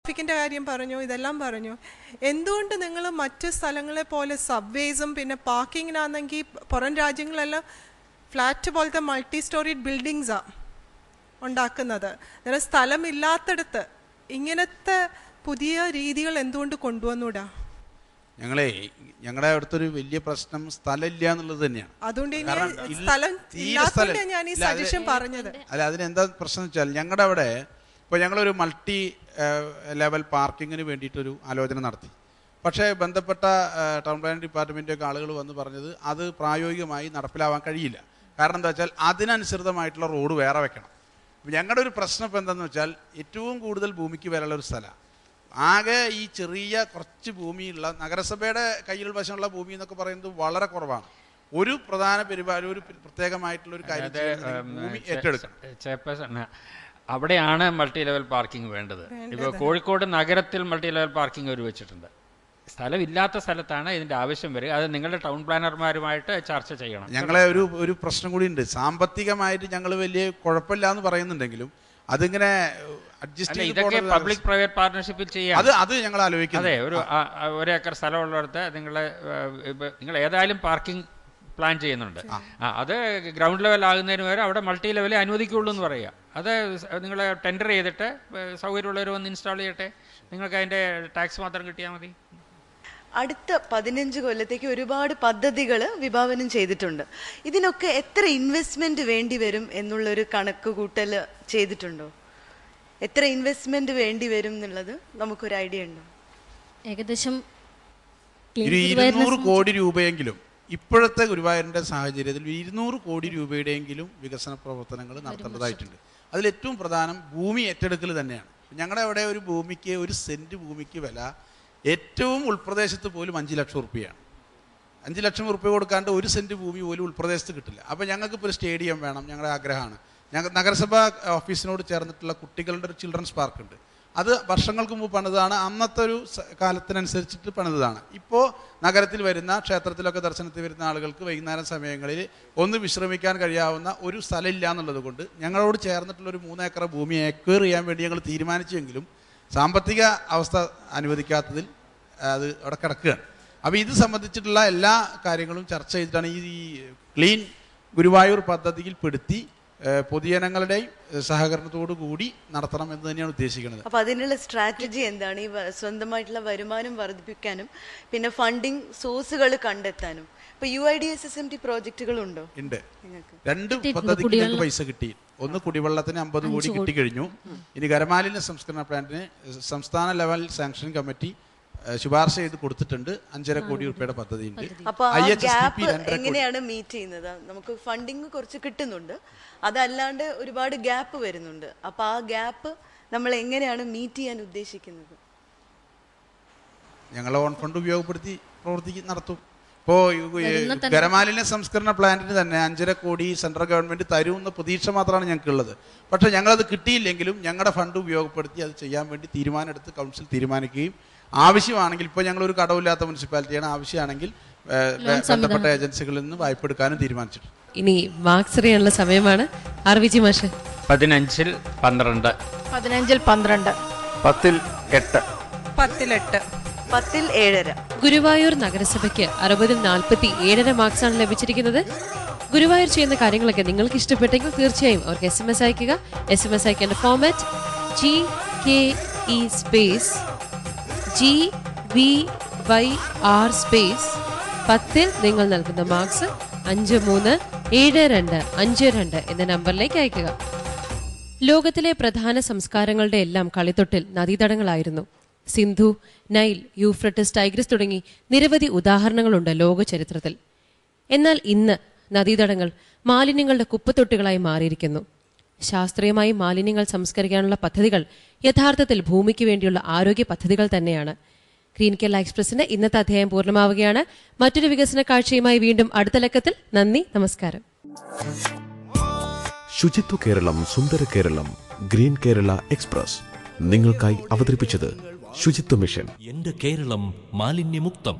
ട്രാഫിക്കിൻ്റെ കാര്യം പറഞ്ഞു, ഇതെല്ലാം പറഞ്ഞു. എന്തുകൊണ്ട് നിങ്ങൾ മറ്റ് സ്ഥലങ്ങളെ പോലെ സബ്വേസും പിന്നെ പാർക്കിങ്ങിനാണെങ്കിൽ പുറം രാജ്യങ്ങളെല്ലാം ഫ്ലാറ്റ് പോലത്തെ മൾട്ടി സ്റ്റോറീഡ് ബിൽഡിങ്സാണ് ഉണ്ടാക്കുന്നത്. അന്നേരം സ്ഥലമില്ലാത്തടത്ത് ഇങ്ങനത്തെ പുതിയ രീതികൾ എന്തുകൊണ്ട് കൊണ്ടുവന്നൂടാ? ഞങ്ങളുടെ അവിടുത്തെ വലിയ പ്രശ്നം സ്ഥലമില്ല എന്നുള്ളത് തന്നെയാണ്. അതുകൊണ്ട് ഞാൻ ഈ സജഷൻ പറഞ്ഞത്. അല്ല, അതിനെന്താ പ്രശ്നം വെച്ചാൽ ഞങ്ങളുടെ അവിടെ ഇപ്പോൾ ഞങ്ങളൊരു മൾട്ടി ലെവൽ പാർക്കിങ്ങിന് വേണ്ടിയിട്ടൊരു ആലോചന നടത്തി. പക്ഷേ ബന്ധപ്പെട്ട ടൗൺ പ്ലാനിംഗ് ഡിപ്പാർട്ട്മെൻറ്റൊക്കെ ആളുകൾ വന്ന് പറഞ്ഞത് അത് പ്രായോഗികമായി നടപ്പിലാവാൻ കഴിയില്ല. കാരണം എന്താ വെച്ചാൽ അതിനനുസൃതമായിട്ടുള്ള റോഡ് വേറെ വെക്കണം. ഞങ്ങളുടെ ഒരു പ്രശ്നം ഇപ്പോൾ എന്താണെന്ന് വെച്ചാൽ ഏറ്റവും കൂടുതൽ ഭൂമിക്ക് വിലയുള്ള ഒരു സ്ഥലമാണ്. ആകെ ഈ ചെറിയ കുറച്ച് ഭൂമിയുള്ള നഗരസഭയുടെ കയ്യിൽ വശമുള്ള ഭൂമി എന്നൊക്കെ പറയുന്നത് വളരെ കുറവാണ്. ഒരു പ്രധാന പരിപാടി, ഒരു പ്രത്യേകമായിട്ടുള്ള ഒരു കാര്യം ഭൂമി ഏറ്റെടുക്കണം. അവിടെയാണ് മൾട്ടി ലെവൽ പാർക്കിംഗ് വേണ്ടത്. ഇപ്പോൾ കോഴിക്കോട് നഗരത്തിൽ മൾട്ടി ലെവൽ പാർക്കിംഗ് ഒരു വെച്ചിട്ടുണ്ട്. സ്ഥലമില്ലാത്ത സ്ഥലത്താണ് ഇതിൻ്റെ ആവശ്യം വരിക. അത് നിങ്ങളുടെ ടൗൺ പ്ലാനർമാരുമായിട്ട് ചർച്ച ചെയ്യണം. ഞങ്ങളെ ഒരു പ്രശ്നം കൂടി ഉണ്ട്. സാമ്പത്തികമായിട്ട് ഞങ്ങൾ വലിയ കുഴപ്പമില്ല എന്ന് പറയുന്നുണ്ടെങ്കിലും അതിങ്ങനെ അഡ്ജസ്റ്റ് ഇതൊക്കെ പബ്ലിക് പ്രൈവറ്റ് പാർട്ണർഷിപ്പിൽ ചെയ്യാം. അത് ഞങ്ങൾ ആലോചിക്കുന്നത്. അതെ, ഒരു ഏക്കർ സ്ഥലമുള്ളിടത്ത് നിങ്ങൾ ഏതായാലും പാർക്കിംഗ് പ്ലാൻ ചെയ്യുന്നുണ്ട്. അത് ഗ്രൗണ്ട് ലെവൽ ആകുന്നതിന് വരെ അവിടെ മൾട്ടി ലെവലേ അനുവദിക്കുള്ളൂ എന്ന് പറയുക. അത് നിങ്ങൾ ടെൻഡർ ചെയ്തിട്ട് സൗകര്യമുള്ളവർ വന്ന് ഇൻസ്റ്റാൾ ചെയ്യട്ടെ. നിങ്ങൾക്ക് അതിൻ്റെ ടാക്സ് മാത്രം കിട്ടിയാൽ മതി. അടുത്ത 15 കൊല്ലത്തേക്ക് ഒരുപാട് പദ്ധതികൾ വിഭാവനം ചെയ്തിട്ടുണ്ട്. ഇതിനൊക്കെ എത്ര ഇൻവെസ്റ്റ്മെന്റ് വേണ്ടി വരും എന്നുള്ളൊരു കണക്ക് കൂട്ടൽ ചെയ്തിട്ടുണ്ടോ? എത്ര ഇൻവെസ്റ്റ്മെന്റ് വേണ്ടി വരും എന്നുള്ളത് നമുക്കൊരു ഐഡിയ ഉണ്ടോ? ഏകദേശം 200 കോടി രൂപയെങ്കിലും ഇപ്പോഴത്തെ ഗുരുവായൂരിൻ്റെ സാഹചര്യത്തിൽ 200 കോടി രൂപയുടെയെങ്കിലും വികസന പ്രവർത്തനങ്ങൾ നടത്തേണ്ടതായിട്ടുണ്ട്. അതിലേറ്റവും പ്രധാനം ഭൂമി ഏറ്റെടുക്കൽ തന്നെയാണ്. ഞങ്ങളുടെ അവിടെ ഒരു ഭൂമിക്ക്, ഒരു സെൻറ്റ് ഭൂമിക്ക് വില ഏറ്റവും ഉൾപ്രദേശത്ത് പോലും 5 ലക്ഷം റുപ്യയാണ്. 5 ലക്ഷം റുപ്യ കൊടുക്കാണ്ട് ഒരു സെൻറ്റ് ഭൂമി പോലും ഉൾപ്രദേശത്ത് കിട്ടില്ല. അപ്പോൾ ഞങ്ങൾക്കിപ്പോൾ ഒരു സ്റ്റേഡിയം വേണം, ഞങ്ങളുടെ ആഗ്രഹമാണ്. ഞങ്ങൾ നഗരസഭാ ഓഫീസിനോട് ചേർന്നിട്ടുള്ള കുട്ടികളുടെ ഒരു ചിൽഡ്രൻസ് പാർക്കുണ്ട്. അത് വർഷങ്ങൾക്ക് മുമ്പ് പണിതാണ്. അന്നത്തെ ഒരു കാലത്തിനനുസരിച്ചിട്ട് പണിതാണ്. ഇപ്പോൾ നഗരത്തിൽ വരുന്ന, ക്ഷേത്രത്തിലൊക്കെ ദർശനത്തിൽ വരുന്ന ആളുകൾക്ക് വൈകുന്നേരം സമയങ്ങളിൽ ഒന്ന് വിശ്രമിക്കാൻ കഴിയാവുന്ന ഒരു സ്ഥലമില്ല എന്നുള്ളത് കൊണ്ട് ഞങ്ങളോട് ചേർന്നിട്ടുള്ളൊരു 3 ഏക്കർ ഭൂമി എക്വയർ ചെയ്യാൻ വേണ്ടി ഞങ്ങൾ തീരുമാനിച്ചെങ്കിലും സാമ്പത്തിക അവസ്ഥ അനുവദിക്കാത്തതിൽ അത് അവിടെ കിടക്കുകയാണ്. അപ്പോൾ ഇത് സംബന്ധിച്ചിട്ടുള്ള എല്ലാ കാര്യങ്ങളും ചർച്ച ചെയ്തിട്ടാണ് ഈ ക്ലീൻ ഗുരുവായൂർ പദ്ധതിയിൽ പെടുത്തി പൊതുജനങ്ങളുടെയും സഹകരണത്തോടു കൂടി നടത്തണം എന്ന് തന്നെയാണ് ഉദ്ദേശിക്കുന്നത്. അപ്പോൾ അതിനുള്ള സ്ട്രാറ്റജി എന്താണ്? ഈ സ്വന്തമായിട്ടുള്ള വരുമാനം വർദ്ധിപ്പിക്കാനും പിന്നെ ഫണ്ടിങ് സോഴ്സുകൾ കണ്ടെത്താനും ഇപ്പോൾ UIDSSMT പ്രോജക്റ്റുകളുണ്ടോ? ഉണ്ട്. 2 പദ്ധതിക്ക് ഞങ്ങൾക്ക് പൈസ കിട്ടി. ഒന്ന് കുടിവെള്ളത്തിന് 50 കോടി കിട്ടിക്കഴിഞ്ഞു. ഇനി ഖരമാലിന്യ സംസ്കരണ പ്ലാന്റിന് സംസ്ഥാന ലെവൽ സാങ്ഷൻ കമ്മിറ്റി ശുപാർശ ചെയ്ത് കൊടുത്തിട്ടുണ്ട്. 5.5 കോടി രൂപയുടെ പദ്ധതിയുണ്ട്. അപ്പോൾ എങ്ങനെയാണ് മീറ്റ് ചെയ്യുന്നത്? നമുക്ക് ഫണ്ടിങ് കുറച്ച് കിട്ടുന്നുണ്ട്, അതല്ലാണ്ട് ഒരുപാട് ഗ്യാപ്പ് വരുന്നുണ്ട്. അപ്പോൾ ആ ഗ്യാപ്പ് നമ്മൾ എങ്ങനെയാണ് മീറ്റ് ചെയ്യാൻ ഉദ്ദേശിക്കുന്നത്? ഞങ്ങൾ ഓൺ ഫണ്ട് ഉപയോഗപ്പെടുത്തി നടത്തും. ഇപ്പോൾ ഖരമാലിന്യ സംസ്കരണ പ്ലാന്റിന് തന്നെ 5.5 കോടി സെൻട്രൽ ഗവൺമെൻറ് തരുമെന്ന പ്രതീക്ഷ മാത്രമാണ് ഞങ്ങൾക്കുള്ളത്. പക്ഷേ ഞങ്ങളത് കിട്ടിയില്ലെങ്കിലും ഞങ്ങളുടെ ഫണ്ട് ഉപയോഗപ്പെടുത്തി അത് ചെയ്യാൻ വേണ്ടി തീരുമാനമെടുത്ത് കൗൺസിൽ തീരുമാനിക്കുകയും ആവശ്യമാണെങ്കിൽ, ഇപ്പോൾ ഞങ്ങളൊരു കടവില്ലാത്ത മുനിസിപ്പാലിറ്റിയാണ്, ആവശ്യമാണെങ്കിൽ ബന്ധപ്പെട്ട ഏജൻസികളിൽ നിന്ന് വായ്പ എടുക്കാനും തീരുമാനിച്ചിട്ടുണ്ട്. ഇനി മാർക്സ് അറിയാനുള്ള സമയമാണ്. RVG മാഷ് 15-ൽ 12, 15-ൽ 12, 10-ൽ 8, 10-ൽ 8, 10-ൽ 7.5. ഗുരുവായൂർ നഗരസഭയ്ക്ക് 60-ൽ 47.5 മാർക്സാണ് ലഭിച്ചിരിക്കുന്നത്. ഗുരുവായൂർ ചെയ്യുന്ന കാര്യങ്ങളൊക്കെ നിങ്ങൾക്ക് ഇഷ്ടപ്പെട്ടെങ്കിൽ തീർച്ചയായും അവർക്ക് SMS അയക്കുക. SMS അയക്കേണ്ട format GKE space GVYR space 10-ൽ നിങ്ങൾ നൽകുന്ന മാർക്സ് 537252 എന്ന നമ്പറിലേക്ക് അയക്കുക. ലോകത്തിലെ പ്രധാന സംസ്കാരങ്ങളുടെ എല്ലാം കളിത്തൊട്ടിൽ നദീതടങ്ങളായിരുന്നു. സിന്ധു, നൈൽ, യൂഫ്രട്ടിസ്, ടൈഗ്രിസ് തുടങ്ങി നിരവധി ഉദാഹരണങ്ങളുണ്ട് ലോക ചരിത്രത്തിൽ. എന്നാൽ ഇന്ന് നദീതടങ്ങൾ മാലിന്യങ്ങളുടെ കുപ്പത്തൊട്ടികളായി മാറിയിരിക്കുന്നു. ശാസ്ത്രീയമായി മാലിന്യങ്ങൾ സംസ്കരിക്കാനുള്ള പദ്ധതികൾ യഥാർത്ഥത്തിൽ ഭൂമിക്ക് വേണ്ടിയുള്ള ആരോഗ്യ പദ്ധതികൾ തന്നെയാണ്. ഗ്രീൻ കേരള എക്സ്പ്രസിന്റെ ഇന്നത്തെ അധ്യായം പൂർണ്ണമാവുകയാണ്. മറ്റൊരു വികസന കാഴ്ചയുമായി വീണ്ടും അടുത്ത ലക്കത്തിൽ. നന്ദി, നമസ്കാരം. ശുചിത്വ കേരളം, സുന്ദര കേരളം. ഗ്രീൻ കേരള എക്സ്പ്രസ് നിങ്ങൾക്കായി അവതരിപ്പിച്ചത് ശുചിത്വ മിഷൻ. എന്റെ കേരളം മാലിന്യമുക്തം.